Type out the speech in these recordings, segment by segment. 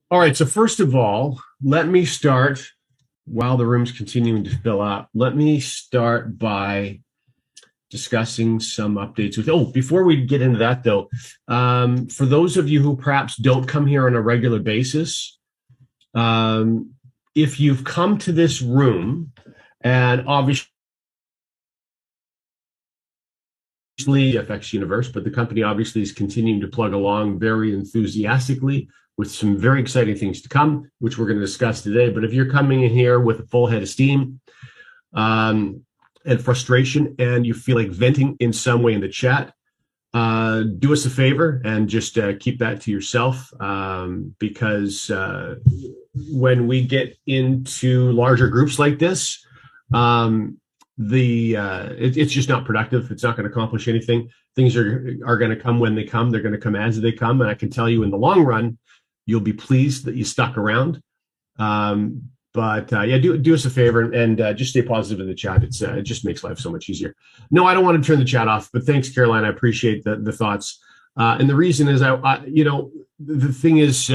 All right, so first of all, let me start while the room's continuing to fill up. Let me start by discussing some updates with. Oh, before we get into that though, for those of you who perhaps don't come here on a regular basis, if you've come to this room, and obviously FX Universe, but the company obviously is continuing to plug along very enthusiastically with some very exciting things to come, which we're going to discuss today. But if you're coming in here with a full head of steam and frustration, and you feel like venting in some way in the chat, do us a favor and just keep that to yourself, because when we get into larger groups like this, it's just not productive. It's not going to accomplish anything. Things are going to come when they come. They're going to come as they come. And I can tell you in the long run, you'll be pleased that you stuck around. But do us a favor and just stay positive in the chat. It just makes life so much easier. No, I don't want to turn the chat off, but thanks, Caroline. I appreciate the thoughts. And the reason is, the thing is,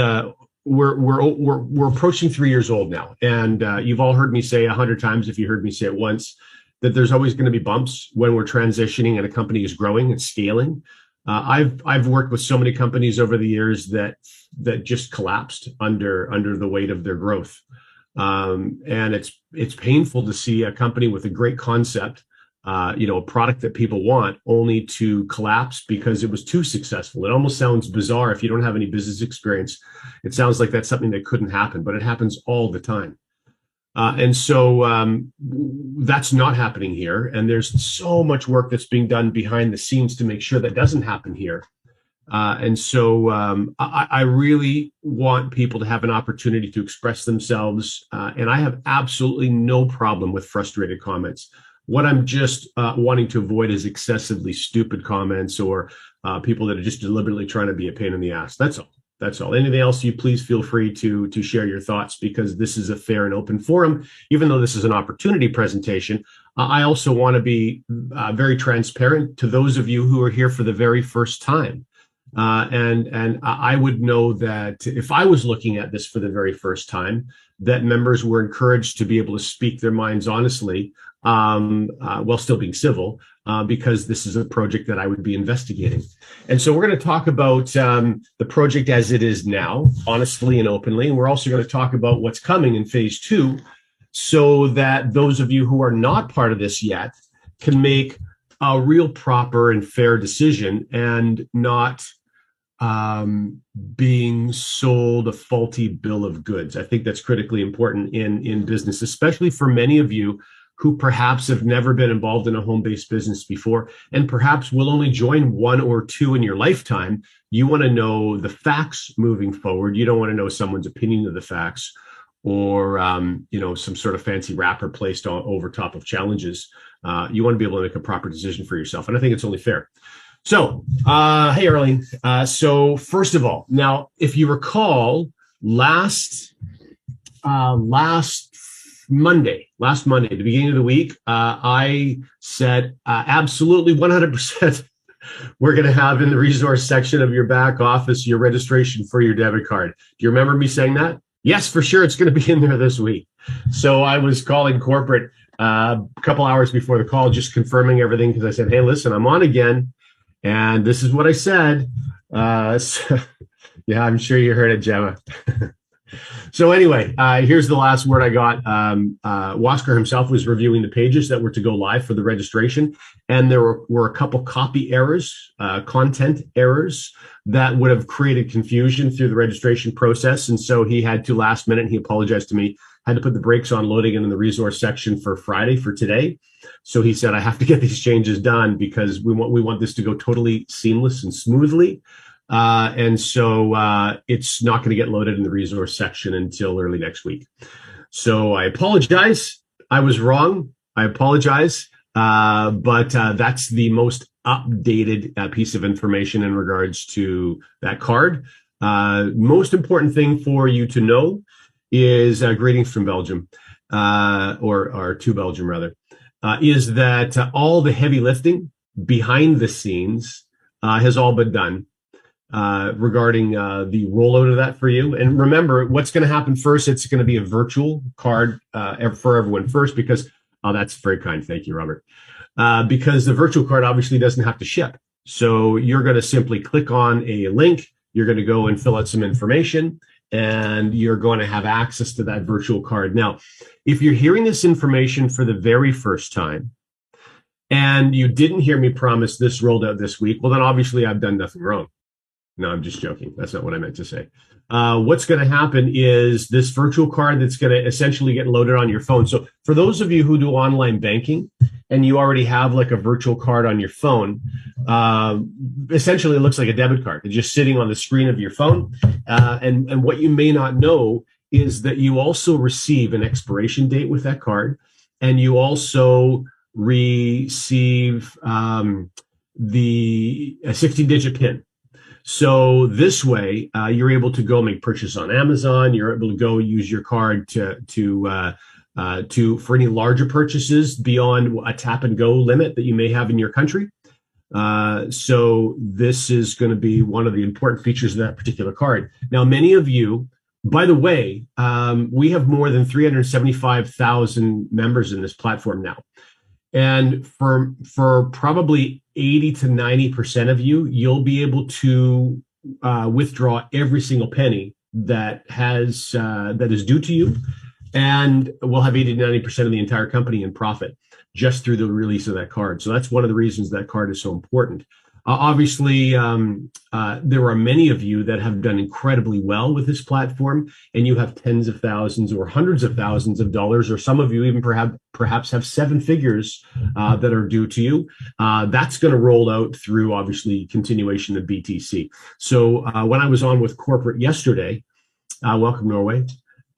we're approaching 3 years old now, and you've all heard me say 100 times, if you heard me say it once, that there's always going to be bumps when we're transitioning and a company is growing and scaling. I've worked with so many companies over the years that just collapsed under the weight of their growth. And it's painful to see a company with a great concept, a product that people want, only to collapse because it was too successful. It almost sounds bizarre if you don't have any business experience. It sounds like that's something that couldn't happen, but it happens all the time. And so that's not happening here. And there's so much work that's being done behind the scenes to make sure that doesn't happen here. And so I really want people to have an opportunity to express themselves. And I have absolutely no problem with frustrated comments. What I'm just wanting to avoid is excessively stupid comments or people that are just deliberately trying to be a pain in the ass. That's all. That's all. Anything else, you please feel free to share your thoughts, because this is a fair and open forum. Even though this is an opportunity presentation, I also want to be very transparent to those of you who are here for the very first time. And I would know that if I was looking at this for the very first time, that members were encouraged to be able to speak their minds honestly, while still being civil, because this is a project that I would be investigating. And so we're going to talk about the project as it is now, honestly and openly. And we're also going to talk about what's coming in phase 2, so that those of you who are not part of this yet can make a real proper and fair decision and not being sold a faulty bill of goods. I think that's critically important in business, especially for many of you who perhaps have never been involved in a home-based business before, and perhaps will only join 1 or 2 in your lifetime. You want to know the facts moving forward. You don't want to know someone's opinion of the facts, or some sort of fancy wrapper placed over top of challenges. You want to be able to make a proper decision for yourself, and I think it's only fair. So, hey, Arlene. So first of all, now, if you recall, last Monday, the beginning of the week, I said absolutely 100%. We're going to have in the resource section of your back office your registration for your debit card. Do you remember me saying that? Yes, for sure. It's going to be in there this week. So I was calling corporate a couple hours before the call, just confirming everything, because I said, hey, listen, I'm on again. And this is what I said. So, yeah, I'm sure you heard it, Gemma. So anyway, here's the last word I got. Wasker himself was reviewing the pages that were to go live for the registration, and there were a couple copy errors, content errors that would have created confusion through the registration process. And so he had to, last minute, he apologized to me, had to put the brakes on loading it in the resource section for Friday, for today. So he said, I have to get these changes done because we want this to go totally seamless and smoothly. And so it's not going to get loaded in the resource section until early next week. So I apologize. I was wrong. I apologize. But that's the most updated piece of information in regards to that card. Most important thing for you to know is greetings from Belgium, or to Belgium rather, is that all the heavy lifting behind the scenes has all been done. regarding the rollout of that for you. And remember, what's going to happen first, it's going to be a virtual card for everyone first, because that's very kind. Thank you, Robert. Because the virtual card obviously doesn't have to ship. So you're going to simply click on a link. You're going to go and fill out some information, and you're going to have access to that virtual card. Now, if you're hearing this information for the very first time, and you didn't hear me promise this rolled out this week, well, then obviously I've done nothing wrong. No, I'm just joking. That's not what I meant to say. What's going to happen is this virtual card that's going to essentially get loaded on your phone. So for those of you who do online banking and you already have like a virtual card on your phone, essentially it looks like a debit card. It's just sitting on the screen of your phone. And what you may not know is that you also receive an expiration date with that card, and you also receive the 16-digit PIN. So this way, you're able to go make purchase on Amazon. You're able to go use your card to for any larger purchases beyond a tap and go limit that you may have in your country. So this is going to be one of the important features of that particular card. Now, many of you, by the way, we have more than 375,000 members in this platform now. And for probably 80 to 90% of you, you'll be able to withdraw every single penny that is due to you, and we'll have 80 to 90% of the entire company in profit just through the release of that card. So that's one of the reasons that card is so important. Obviously, there are many of you that have done incredibly well with this platform, and you have tens of thousands or hundreds of thousands of dollars, or some of you even perhaps have seven figures that are due to you. That's going to roll out through, obviously, continuation of BTC. So when I was on with corporate yesterday, welcome, Norway.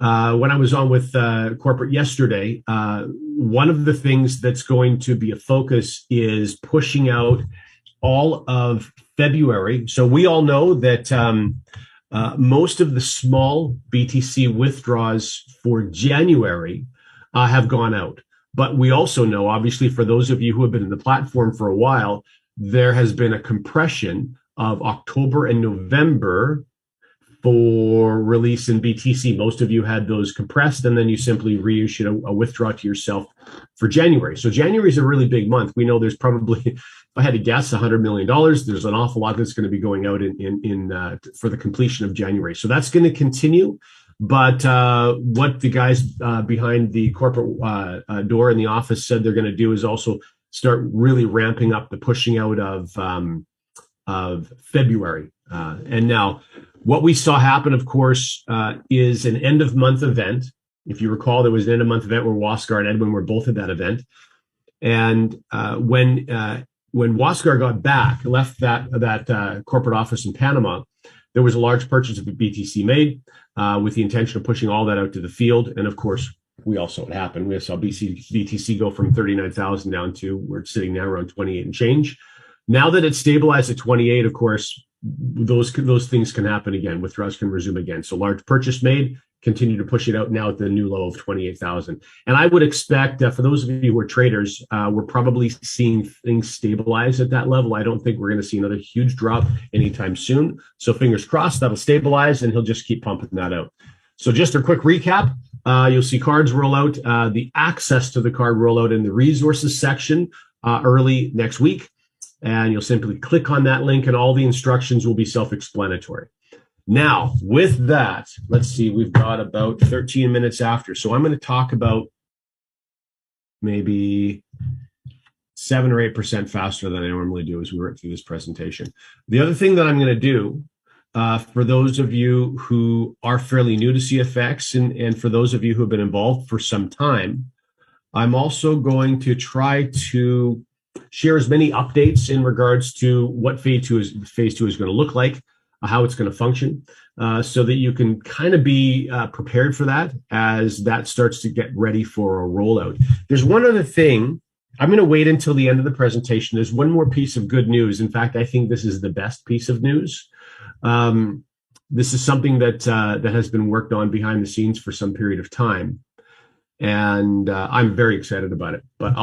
When I was on with corporate yesterday, one of the things that's going to be a focus is pushing out all of February. So we all know that most of the small BTC withdrawals for January have gone out. But we also know, obviously, for those of you who have been in the platform for a while, there has been a compression of October and November for release in BTC. Most of you had those compressed, and then you simply reissued a withdrawal to yourself for January. So January is a really big month. We know there's probably, if I had to guess, $100 million. There's an awful lot that's going to be going out for the completion of January. So that's going to continue. But what the guys behind the corporate door in the office said they're going to do is also start really ramping up the pushing out of February. And now, what we saw happen, of course, is an end-of-month event. If you recall, there was an end-of-month event where Waskar and Edwin were both at that event. And when Waskar got back, left that corporate office in Panama, there was a large purchase of BTC made with the intention of pushing all that out to the field. And of course, we all saw what happened. We saw BTC go from 39,000 down to, we're sitting now around 28 and change. Now that it's stabilized at 28, of course, those things can happen again. Withdrawals can resume again. So large purchase made, continue to push it out now at the new low of 28,000. And I would expect for those of you who are traders, we're probably seeing things stabilize at that level. I don't think we're going to see another huge drop anytime soon. So fingers crossed that'll stabilize, and he'll just keep pumping that out. So just a quick recap. You'll see cards roll out, the access to the card roll out in the resources section early next week. And you'll simply click on that link, and all the instructions will be self-explanatory. Now, with that, let's see, we've got about 13 minutes after. So I'm going to talk about maybe 7 or 8% faster than I normally do as we work through this presentation. The other thing that I'm going to do, for those of you who are fairly new to CFX, and for those of you who have been involved for some time, I'm also going to try to share as many updates in regards to what phase two is going to look like, how it's going to function, so that you can kind of be prepared for that as that starts to get ready for a rollout. There's one other thing. I'm going to wait until the end of the presentation. There's one more piece of good news. In fact, I think this is the best piece of news. This is something that has been worked on behind the scenes for some period of time, and I'm very excited about it. But